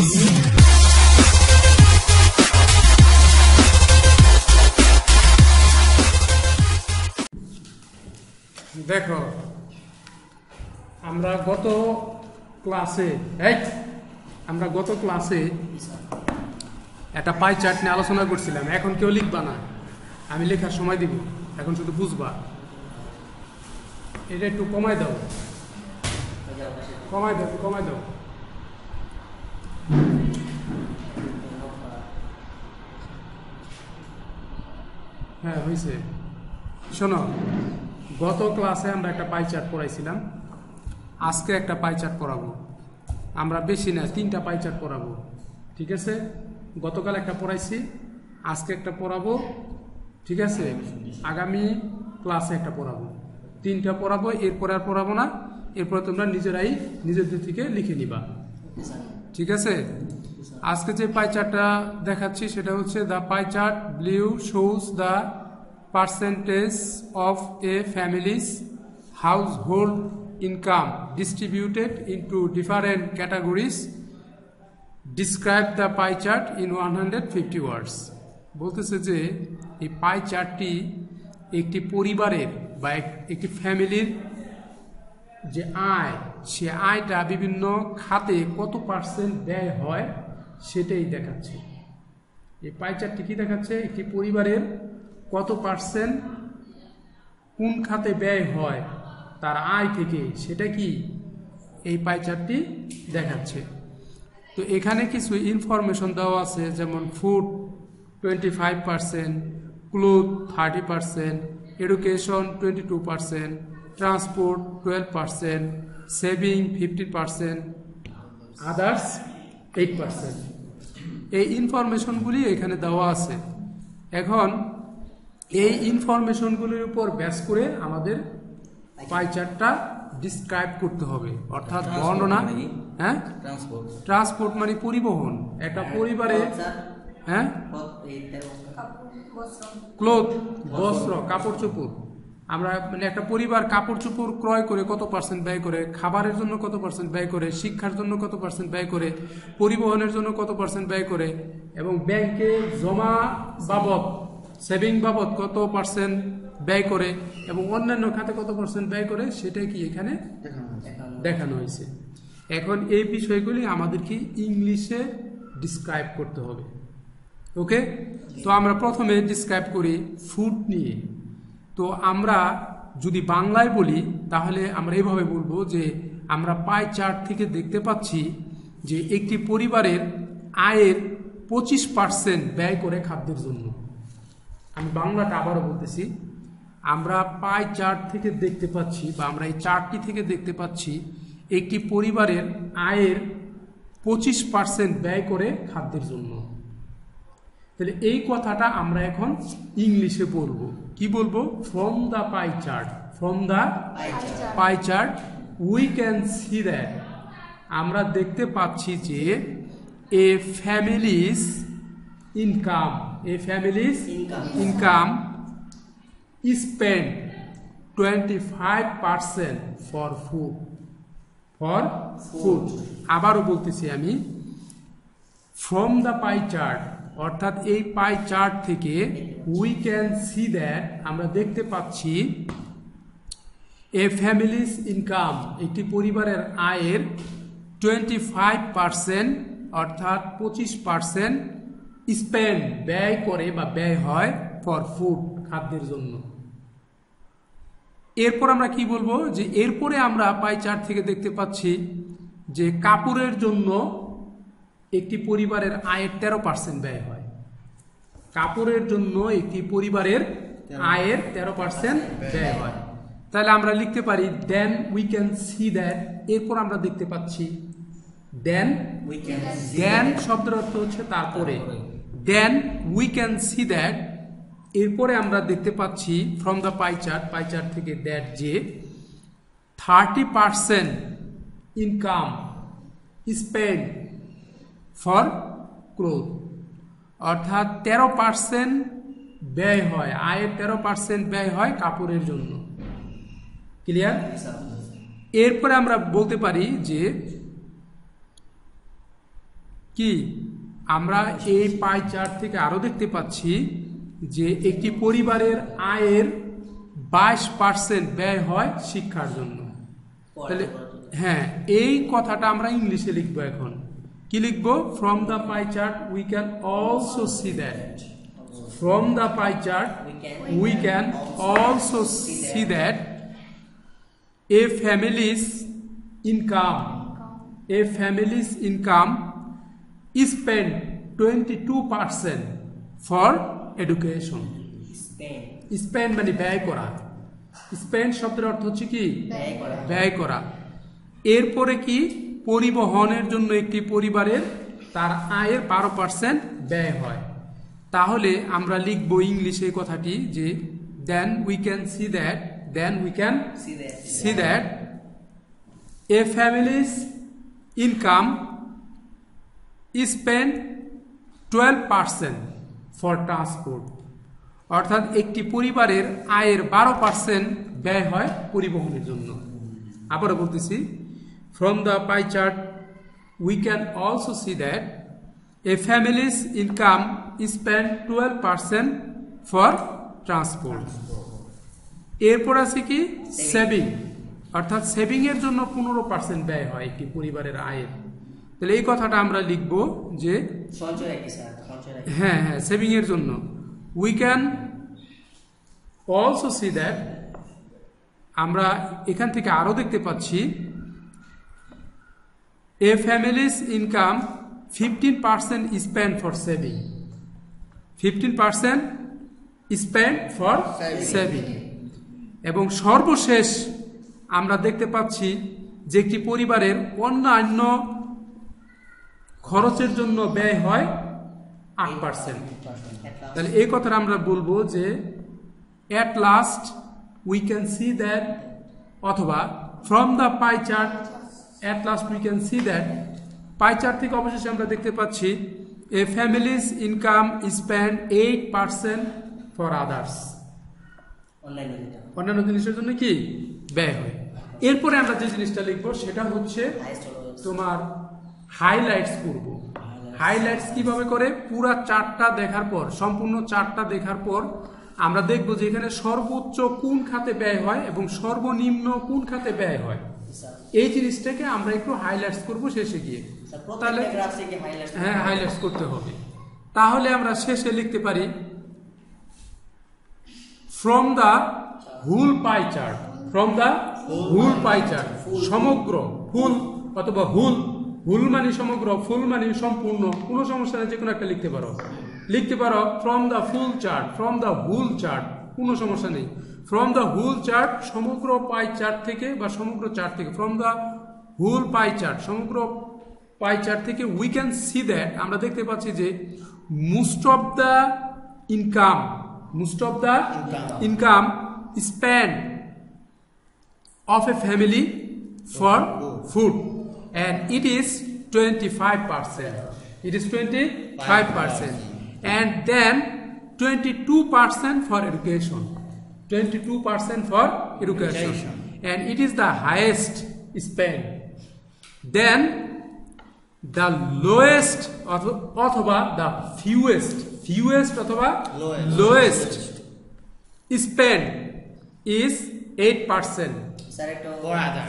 দেখো আমরা গত ক্লাসে একটা পাই চার্ট নিয়ে আলোচনা করছিলাম। এখন কেউ লিখবা না, আমি লেখার সময় দিব, এখন শুধু বুঝবা। এটা একটু কমাই দাও। হ্যাঁ হয়েছে। শোনো, গত ক্লাসে আমরা একটা পাই চার্ট পড়াইছিলাম, আজকে একটা পাই চার্ট পড়াবো। আমরা বেশি না, 3টা পাই চার্ট পড়াবো, ঠিক আছে? গতকাল একটা পড়াইছি, আজকে একটা পড়াবো, ঠিক আছে? আগামী ক্লাসে একটা পড়াবো, 3টা পড়াবো। এরপরে আর পড়াবো না, এরপরে তোমরা নিজেদের থেকে লিখে নিবা, ঠিক আছে? আজকে যে পাই চার্টটা দেখাচ্ছি সেটা হচ্ছে the pie chart blue shows the percentage of a family's household income distributed into different categories. Describe the pie chart in 150 words. বলতেছে যে এই পাই চার্টটি একটি পরিবারের বা একটি ফ্যামিলির যে আয়, সে আয়টা বিভিন্ন খাতে কত পার্সেন্ট ব্যয় হয় সেটাই দেখাচ্ছে। এই পাই চার্টটি কি দেখাচ্ছে? একটি পরিবারের কত পার্সেন্ট কোন খাতে ব্যয় হয় তার আয় থেকে, সেটা কি এই পাই চার্টটি দেখাচ্ছে। তো এখানে কিছু ইনফরমেশন দেওয়া আছে, যেমন food 25%, cloth 30%, education 22%, transport 12%, saving 15%, others 8%। এই ইনফরমেশনগুলি এখানে দেওয়া আছে। এখন এই ইনফরমেশনগুলির উপর বেস করে আমাদের পাই চার্টটা ডিসক্রাইব করতে হবে, অর্থাৎ বর্ণনা। হ্যাঁ, ট্রান্সপোর্ট মানে পরিবহন। একটা পরিবারে ক্লোথ, বস্ত্র, কাপড় চোপড়। আমরা মানে একটা পরিবার কাপড় চোপড় ক্রয় করে কত পার্সেন্ট ব্যয় করে, খাবারের জন্য কত পার্সেন্ট ব্যয় করে, শিক্ষার জন্য কত পার্সেন্ট ব্যয় করে, পরিবহনের জন্য কত পার্সেন্ট ব্যয় করে, এবং ব্যাংকে জমা বাবদ, সেভিং বাবদ কত পার্সেন্ট ব্যয় করে, এবং অন্যান্য খাতে কত পার্সেন্ট ব্যয় করে, সেটা কি এখানে দেখানো হয়েছে। এখন এই বিষয়গুলি আমাদেরকে ইংলিশে ডিসক্রাইব করতে হবে। ওকে, তো আমরা প্রথমে ডিসক্রাইব করি ফুড নিয়ে। তো আমরা যদি বাংলায় বলি তাহলে আমরা এইভাবে বলবো যে আমরা পাই চার্ট থেকে দেখতে পাচ্ছি যে একটি পরিবারের আয়ের 25% ব্যয় করে খাদ্যের জন্য। আমি বাংলাটা আবারও বলতেছি, আমরা পাই চার্ট থেকে দেখতে পাচ্ছি, বা আমরা এই চার্টটি থেকে দেখতে পাচ্ছি একটি পরিবারের আয়ের 25% ব্যয় করে খাদ্যের জন্য। তাহলে এই কথাটা আমরা এখন ইংলিশে বলবো। কি বলবো? From the pie chart, pi chart we can see that, আমরা দেখতে পাচ্ছি যে এ family's income spend 25% for food. আবারও বলতেছি আমি, ফ্রম দ্য পাই চার্ট, অর্থাৎ এই পাই চার্ট থেকে উই ক্যান সি দ্যাট, আমরা দেখতে পাচ্ছি এ ফ্যামিলিজ ইনকাম, একটি পরিবারের আয়ের 25%, অর্থাৎ 25% স্পেন্ড, ব্যয় করে বা ব্যয় হয় ফর ফুড, খাদ্যের জন্য। এরপর আমরা কি বলবো? যে এরপরে আমরা পাই চার্ট থেকে দেখতে পাচ্ছি যে কাপড়ের জন্য একটি পরিবারের আয়ের 13% ব্যয় হয়। কাপড়ের জন্য একটি পরিবারের আয়ের 13% ব্যয় হয়। তাহলে আমরা লিখতে পারি then we can see that. এরপর আমরা দেখতে পাচ্ছি দেন শব্দের অর্থ হচ্ছে তারপরে। Then we can see that, এরপরে আমরা দেখতে পাচ্ছি ফ্রম দ্য পাই চার্ট থেকে দ্যাট যে 30% ইনকাম স্পেন্ড ফর ক্লোথ, অর্থাৎ 13% ব্যয় হয়, আয়ের 13% ব্যয় হয় কাপড়ের জন্য। ক্লিয়ার? এরপরে আমরা বলতে পারি যে কি কি আমরা এই পাই চার্ট থেকে আরো দেখতে পাচ্ছি যে একটি পরিবারের আয়ের 22% ব্যয় হয় শিক্ষার জন্য। তাহলে হ্যাঁ, এই কথাটা আমরা ইংলিশে লিখবো এখন। কি লিখবো? From the pie chart we can also see that, from the pie chart we can also see that a family's income spend 22% for education. spend মানে ব্যয় করা। spend শব্দের অর্থ হচ্ছে কি? ব্যয় করা। এরপরে কি? পরিবহনের জন্য একটি পরিবারের তার আয়ের 12% ব্যয় হয়। তাহলে আমরা লিখবো ইংলিশে এই কথাটি যে then we can see that a family's income spend 12% for transport. অর্থাৎ একটি পরিবারের আয়ের 12% ব্যয় হয় পরিবহনের জন্য। আবারও বলতেছি, from the pie chart we can also see that a family's income spend 12% for transport. এরপর আছে কি? সেভিং, অর্থাৎ সেভিং এর জন্য 15% ব্যয় হয় একটি পরিবারের আয়ের। তাহলে এই কথাটা আমরা লিখব যে হ্যাঁ হ্যাঁ সেভিং এর জন্য we can also see that, আমরা এখান থেকে আরো দেখতে পাচ্ছি a family's income 15% spend for saving, 15% spend for saving. এবং সর্বশেষ আমরা দেখতে পাচ্ছি যে একটি পরিবারের অন্যান্য খরচের জন্য ব্যয় হয় 8%। তাহলে এই কথাটা আমরা বলবো যে at last we can see that, অথবা from the pie chart at last we can see that, pi chart থেকে অবশেষে আমরা দেখতে পাচ্ছি a family's income spend 8% for others, অন্যান্য জিনিসের জন্য কি ব্যয় হয়। এরপরে আমরা যে জিনিসটা লিখবো সেটা হচ্ছে তোমার হাইলাইটস করব। হাইলাইটস কিভাবে করে? পুরা চার্টটা দেখার পর, সম্পূর্ণ চার্টটা দেখার পর আমরা দেখবো যে এখানে সর্বোচ্চ কোন খাতে ব্যয় হয় এবং সর্বনিম্ন কোন খাতে ব্যয় হয়, এই জিনিসটাকে আমরা একটু হাইলাইটস করব শেষে গিয়ে। তাহলে হ্যাঁ হাইলাইটস করতে হবে। তাহলে আমরা শেষে লিখতে পারি from the whole pie chart, from the whole pie chart, সমগ্র, ফুল অথবা হুল, হুল মানে সমগ্র, ফুল মানে সম্পূর্ণ, কোনো সমস্যা নেই, যে কোনো একটা লিখতে পারো। from the full chart, from the whole chart, কোনো সমস্যা নেই। from the whole chart, সমগ্র পাই চার্ট থেকে বা সমগ্র চার্ট থেকে, from the whole pie chart, সমগ্র পাই চার্ট থেকে we can see that, আমরা দেখতে পাচ্ছি যে most of the income spent of a family for food, and it is 25%. It is 25%, and then 22% for education. 22% for education, and it is the highest spend. Then the lowest অথবা the fewest অথবা lowest spend is 8%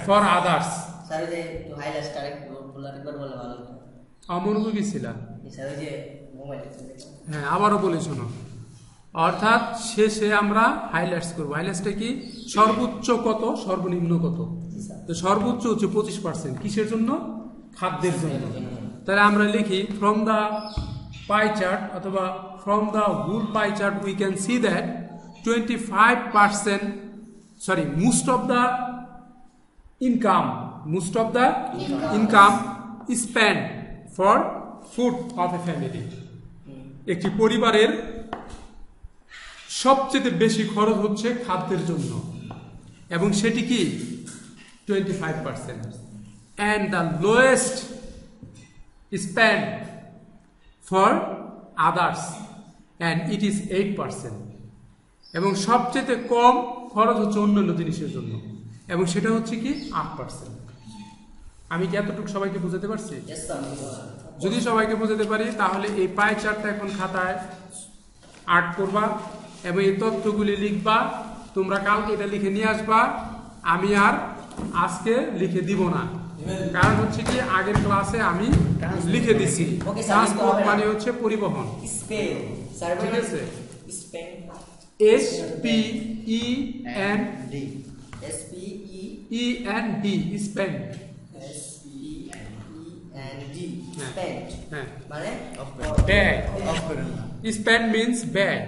for others. অমনোযোগী ছিলাম। হ্যাঁ আবারও বলি শোনো, অর্থাৎ শেষে আমরা হাইলাইটস করব। হাইলাইটসটা কি? সর্বোচ্চ কত, সর্বনিম্ন কত। তো সর্বোচ্চ হচ্ছে 25%, কিসের জন্য? খাদ্যের জন্য। তাহলে আমরা লিখি ফ্রম দ্য পাই চার্ট অথবা from the whole pie chart we can see that 25%, sorry, most of the income spent for food of a family. একটি পরিবারের সবচেয়ে বেশি খরচ হচ্ছে খাদ্যের জন্য, এবং সেটি কি 25%, and the lowest spent for others, and it is 8%, এবং সবচেয়ে কম খরচ হচ্ছে অন্যান্য জিনিসের জন্য, এবং সেটা হচ্ছে কি 8%। আমি কি এতটুকু সবাইকে বুঝাতে পারছি? Yes, sir. যদি সবাইকে বোঝাতে পারি তাহলে এই পাই চার্টটা এখন খাতায় আর্ট করবা এবং এই তথ্যগুলি লিখবা। তোমরা কালকে এটা লিখে নিয়ে আসবা, আমি আর আজকে লিখে দিব না, কারণ হচ্ছে কি আগের ক্লাসে আমি লিখে দিছি। Okay, sir. ট্রান্সপোর্ট মানে হচ্ছে পরিবহন, Spell. Sir, ঠিক আছে? Spell. SPEND, SPEND. Spend. Spend. হ্যাঁ, মানে ব্যাগ। Spend means bag,